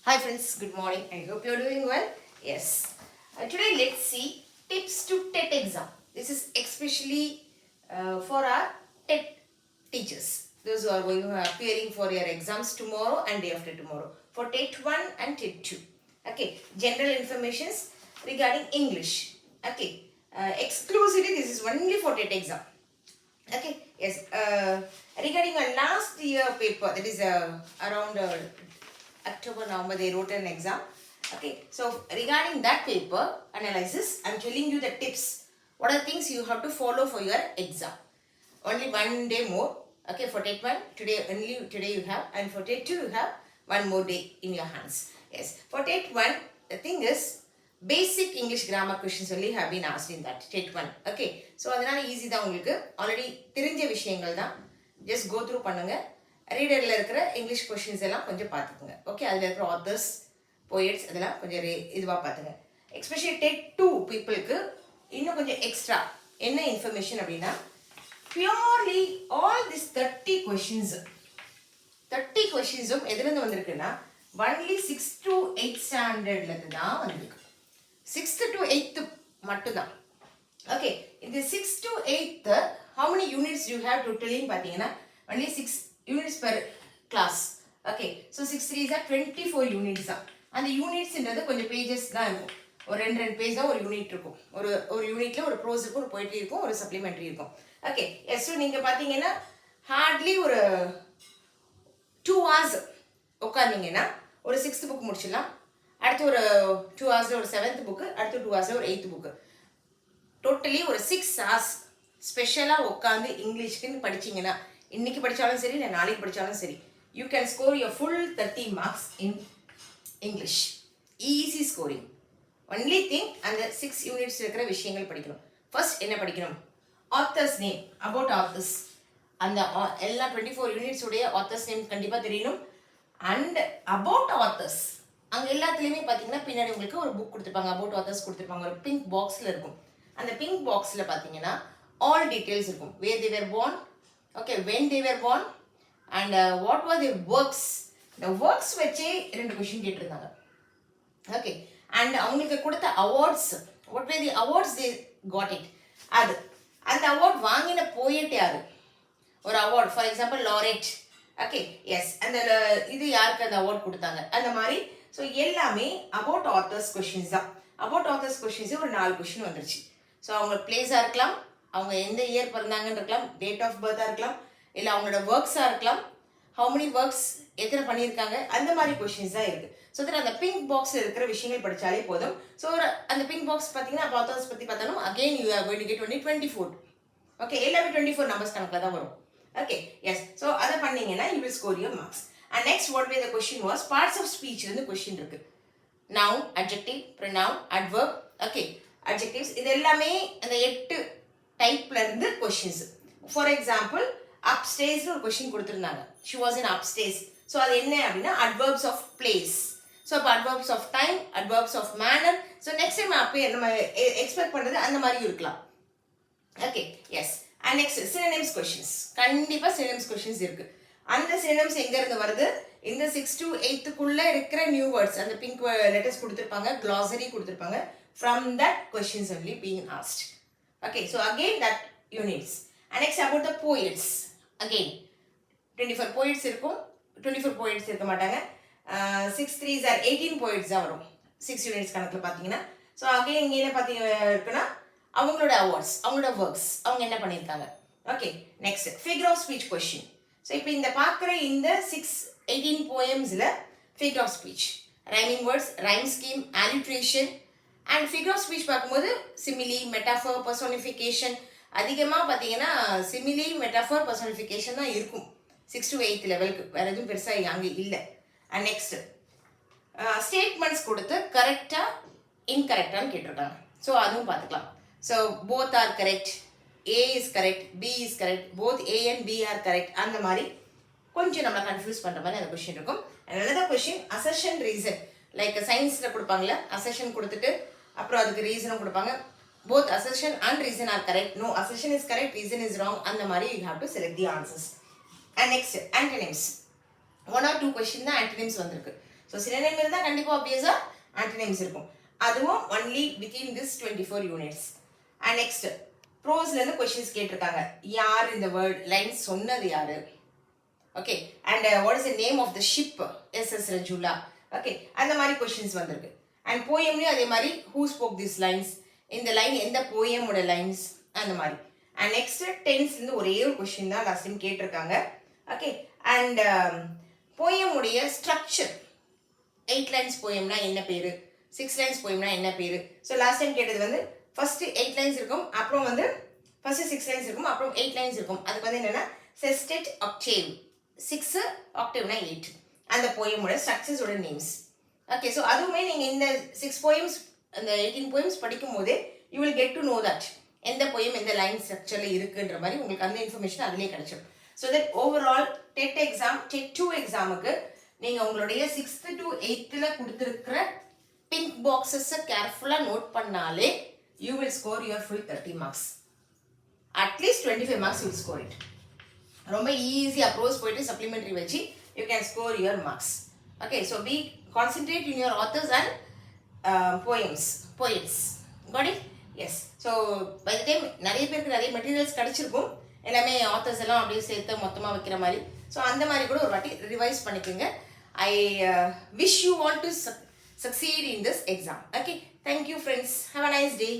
Hi friends, good morning. I hope you're doing well. Yes. Today let's see tips to TET exam. This is especially for our TET teachers. Those who are going to appearing for your exams tomorrow and day after tomorrow. For TET 1 and TET 2. Okay. General informations regarding English. Okay. Exclusively this is only for TET exam. Okay. Yes. Regarding a last year paper, that is around October, November, they wrote an exam. Okay, so regarding that paper analysis, I'm telling you the tips. What are the things you have to follow for your exam? Only one day more. Okay, for TET 1, today you have, and for TET 2, you have one more day in your hands. Yes, for TET 1, the thing is, basic English grammar questions only have been asked in that TET 1. Okay, so அதனால easy தான் உங்களுக்கு already தெரிஞ்ச விஷயங்கள் தான். Just go through பண்ணுங்க. ரீடரில் இருக்கிற English questions எல்லாம் கொஞ்சம் பார்த்துக்குங்க. ஓகே, அதில் இருக்கிற ஆத்தர்ஸ் போயட்ஸ் அதெல்லாம் கொஞ்சம் இதுவாக பார்த்துங்க. எஸ்பெஷலி TET 2 பீப்புளுக்கு இன்னும் கொஞ்சம் எக்ஸ்ட்ரா என்ன இன்ஃபர்மேஷன் அப்படின்னா, பியூர்லி ஆல் திஸ் 30 கொஷின்ஸும் எதுலேருந்து வந்திருக்குன்னா ஒன்லி 6 to 8 ஸ்டாண்டர்ட்லேருந்து தான் வந்திருக்கு. 6th to 8th மட்டும்தான். ஓகே, இந்த 6th to 8th how many units you have totally பார்த்தீங்கன்னா only 6 units per class. Okay, so 6 3s are 24 units தான். அந்த யூனிட்ஸ்ன்றது கொஞ்சம் பேஜஸ் தான் இருக்கும். ஒரு ரெண்டு பேஜ் தான் ஒரு யூனிட் இருக்கும். ஒரு யூனிட்ல ஒரு ப்ரோஸ் இருக்கும், ஒரு போய்ட்ரி இருக்கும், ஒரு சப்ளிமெண்ட்ரி இருக்கும். Okay, S. ஸோ நீங்கள் பார்த்தீங்கன்னா ஹார்ட்லி ஒரு 2 hours உட்காந்தீங்கன்னா ஒரு 6th புக் முடிச்சிடலாம். அடுத்து ஒரு 2 hours ஒரு 7th புக்கு, அடுத்து 2 hours ஒரு 8th புக்கு. டோட்டலி ஒரு 6 hours ஸ்பெஷலாக உட்காந்து இங்கிலீஷ்க்குன்னு படிச்சிங்கன்னா, இன்னைக்கு படித்தாலும் சரி இல்லை நாளைக்கு படித்தாலும் சரி, you can score your full 30 marks in English. Easy scoring. Only thing அந்த 6 units இருக்கிற விஷயங்கள் படிக்கணும். ஃபர்ஸ்ட் என்ன படிக்கணும்? Authors name, about authors. அந்த எல்லா 24 units உடைய ஆத்தர்ஸ் நேம் கண்டிப்பாக தெரியணும். அண்ட் அபவுட் ஆத்தர்ஸ் அங்கே எல்லாத்துலேயுமே பார்த்தீங்கன்னா பின்னாடி உங்களுக்கு ஒரு புக் கொடுத்துருப்பாங்க, அபவுட் ஆத்தர்ஸ் கொடுத்துருப்பாங்க. ஒரு பிங்க் பாக்ஸில் இருக்கும். அந்த பிங்க் பாக்ஸில் பார்த்தீங்கன்னா ஆல் டீட்டெயில்ஸ் இருக்கும். Where they were born, okay, when they were born, and what were their works. இந்த ஒர்க்ஸ் வச்சே 2 கொஷின் கேட்டிருந்தாங்க. ஓகே, அண்ட் அவங்களுக்கு கொடுத்த awards, what were the awards they got it. அது அந்த அவார்ட் வாங்கின போயட் யாரு, ஒரு award for example laureate. Okay, yes, அந்த இது யாருக்கு அந்த அவார்ட் கொடுத்தாங்க, அந்த மாதிரி. ஸோ எல்லாமே அபவுட் ஆத்தர்ஸ் கொஷின்ஸ் தான். அபவுட் ஆத்தர்ஸ் கொஷின்ஸே ஒரு 4 கொஷின் வந்துருச்சு. ஸோ அவங்க பிளேஸாக இருக்கலாம், அவங்க எந்த இயர் பிறந்தாங்கன்னு இருக்கலாம், டேட் ஆஃப் பர்த்தாக இருக்கலாம், இல்லை அவங்களோட ஒர்க்ஸாக இருக்கலாம், ஹவு மெனி ஒர்க்ஸ் எத்தனை பண்ணியிருக்காங்க, அந்த மாதிரி கொஷின்ஸ் தான் இருக்குது. ஸோ தட் அந்த பிங்க் பாக்ஸில் இருக்கிற விஷயங்கள் படித்தாலே போதும். ஸோ அந்த பிங்க் பாக்ஸ் பார்த்தீங்கன்னா அப்போ ஆத்தர்ஸ் பற்றி பார்த்தாலும் again you are going to get only 24. Okay, எல்லாமே 24 நம்பர்ஸ் கணக்கில் தான் வரும். Okay, S. ஸோ அதை பண்ணீங்கன்னா you will score your marks. And next what way the question was, parts of ஸ்பீச்லேருந்து கொஸ்டின் இருக்கு. Noun, adjective, pronoun, adverb. Okay, adjectives இது எல்லாமே அந்த 8 டைப்ல இருந்து கொஸ்டின்ஸ். ஃபார் எக்ஸாம்பிள் அப்ஸ்டேஸ்னு ஒரு கொஸ்டின் கொடுத்துருந்தாங்க. She was in upstairs. So அது என்ன அப்படின்னா அட்வர்ப்ஸ் ஆஃப் பிளேஸ். ஸோ அப்போ adverbs of time, adverbs of manner. So next time அப்போ நம்ம எக்ஸ்பெக்ட் பண்ணுறது அந்த மாதிரி இருக்கலாம். Okay, yes. And next synonyms questions. கண்டிப்பாக சினோனிம்ஸ் கொஸ்டின்ஸ் இருக்கு. அந்த சினோனிம்ஸ் எங்க இருந்து வருது? இந்த 6 to 8th இருக்கிற நியூ வேர்ட்ஸ், அந்த பிங்க் லெட்டர்ஸ் கொடுத்துருப்பாங்க, glossary கொடுத்துருப்பாங்க. From that questions only being asked. Okay, so again that units. And next about the poets. Again 24 poets இருக்கும். 24 poets இருக்க மாட்டாங்க. 6 3s are 18 poets தான் வரும் 6 units கணக்கில் பார்த்தீங்கன்னா. ஸோ அகைன் இங்கே என்ன பார்த்தீங்க இருக்குன்னா அவங்களோட அவார்ட்ஸ், அவங்களோட ஒர்க்ஸ், அவங்க என்ன பண்ணியிருக்காங்க. Okay, next figure of speech question. So இப்போ இந்த பார்க்குற இந்த 18 போயம்ஸில் figure of speech, rhyming words, rhyme scheme, alliteration. And figure of speech பார்க்கும்போது சிமிலி, மெட்டாஃபர், பர்சோனிஃபிகேஷன். அதிகமாக பார்த்தீங்கன்னா சிமிலி, மெட்டாஃபர், பர்சோனிஃபிகேஷன் தான் இருக்கும் 6 to 8 லெவலுக்கு. வேறு எதுவும் பெருசாக அங்கே இல்லை. அண்ட் நெக்ஸ்ட் ஸ்டேட்மெண்ட்ஸ் கொடுத்து கரெக்டாக இன்கரெக்டான்னு கேட்டிருக்காங்க. ஸோ அதுவும் பார்த்துக்கலாம். So both are correct, A is correct, B is correct, both A and B are correct. அந்த மாதிரி கொஞ்சம் நம்மளை கன்ஃபியூஸ் பண்ணுற மாதிரி அந்த கொஸ்டின் இருக்கும். another question, assertion reason. Like சயின்ஸில் கொடுப்பாங்களே, அசர்ஷன் கொடுத்துட்டு அப்புறம் அதுக்கு ரீசனும் கொடுப்பாங்க. Both assertion and reason are correct, no assertion is correct, reason is wrong, அந்த மாதிரி you have to select the answers. And next antonyms. 1 or 2 question தான் ஆன்டனிம்ஸ் வந்திருக்கு. ஸோ சினோனிம் இருந்தால் கண்டிப்பாக ஆப்வியஸாக ஆன்டனிம்ஸ் இருக்கும். அதுவும் only within this 24 units. And next ப்ரோஸ்லேருந்து கொஷின்ஸ் கேட்டிருக்காங்க. யார் இந்த வேர்ட் லைன்ஸ் சொன்னது யாரு? Okay. And what is the name of the ship? SS Rajula. Okay, அந்த மாதிரி கொஷின்ஸ் வந்திருக்கு. அண்ட் போயம்லேயும் அதே மாதிரி ஹூ ஸ்போக் திஸ் லைன்ஸ், இந்த லைன் எந்த போயமோட லைன்ஸ், அந்த மாதிரி. அண்ட் நெக்ஸ்ட் டென்ஸ்லேருந்து ஒரே ஒரு கொஷின் தான் லாஸ்ட் டைம் கேட்டிருக்காங்க. ஓகே. அண்ட் போயமுடைய ஸ்ட்ரக்சர், 8 லைன்ஸ் போயம்னா என்ன பேர், 6 லைன்ஸ் போயம்னா என்ன பேர். ஸோ லாஸ்ட் டைம் கேட்டது வந்து ஃபர்ஸ்ட் 8 லைன்ஸ் இருக்கும், அப்புறம் வந்து ஃபர்ஸ்ட் 6 லைன்ஸ் இருக்கும், அப்புறம் 8 லைன்ஸ் இருக்கும். அதுக்கு வந்து என்னன்னா செஸ்டெட், ஆக்டேவ், 6 ஆக்டேவ்னா 8, அந்த போயமோட ஸ்ட்ரக்சர்ஸோட நேம்ஸ். ஓகே. ஸோ அதுவுமே நீங்கள் இந்த 6 போயம்ஸ் அந்த 18 போயம்ஸ் படிக்கும் போதே you will get to know that எந்த போயம் எந்த லைன் ஸ்ட்ரக்சரில் இருக்குன்ற மாதிரி உங்களுக்கு அந்த இன்ஃபர்மேஷன் அதுலேயே கிடைச்சிடும். So that overall TET exam, TET 2 எக்ஸாமுக்கு நீங்கள் உங்களுடைய 6th to 8th கொடுத்துருக்கிற பிங்க் பாக்ஸஸை கேர்ஃபுல்லாக நோட் பண்ணாலே you will score your full 30 marks. At least 25 marks you will score it. ரொம்ப ஈஸியாக அப்ரோச் போயிட்டு சப்ளிமெண்ட்ரி வச்சு you can score your marks. Okay. So be concentrate in your authors and poets. Got it? Yes. So by the time நிறைய பேருக்கு நிறைய materials கிடச்சிருக்கும், எல்லாமே authors எல்லாம் அப்படியே சேர்த்து மொத்தமாக வைக்கிற மாதிரி. ஸோ அந்த மாதிரி கூட ஒரு வாட்டி ரிவைஸ் பண்ணிக்கோங்க. I wish you want to succeed in this exam. Okay. Thank you friends. Have a nice day.